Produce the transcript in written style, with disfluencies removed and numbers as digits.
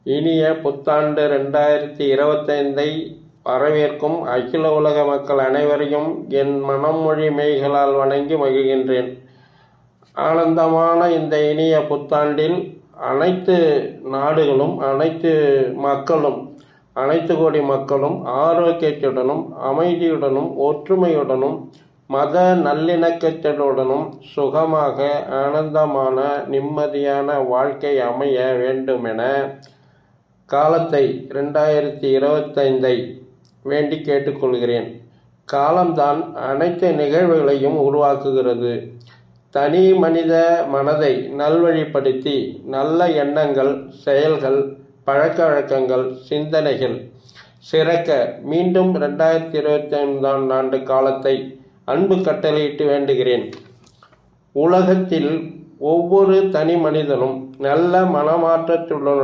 இனிய புத்தாண்டு 2025 வரவேற்கும் அகில உலக மக்கள் அனைவரையும் என் மனமொழி மெய்களால் வணங்கி மகிழ்கின்றேன். ஆனந்தமான இந்த இனிய புத்தாண்டில் அனைத்து நாடுகளும், அனைத்து மக்களும், அனைத்து கோடி மக்களும் ஆரோக்கியத்துடனும், அமைதியுடனும், ஒற்றுமையுடனும், மத நல்லிணக்கத்துடனும் சுகமாக, ஆனந்தமான, நிம்மதியான வாழ்க்கை அமைய வேண்டுமென காலத்தை 2025 வேண்டி கேட்டுக்கொள்கிறேன். காலம்தான் அனைத்து நிகழ்வுகளையும் உருவாக்குகிறது. தனி மனித மனதை நல்வழிப்படுத்தி நல்ல எண்ணங்கள், செயல்கள், பழக்க வழக்கங்கள், சிந்தனைகள் சிறக்க மீண்டும் 2025ஆம் ஆண்டு காலத்தை அன்பு கட்டளையிட்டு வேண்டுகிறேன். உலகத்தில் ஒவ்வொரு தனி மனிதனும் நல்ல மனமாற்றத்துடன்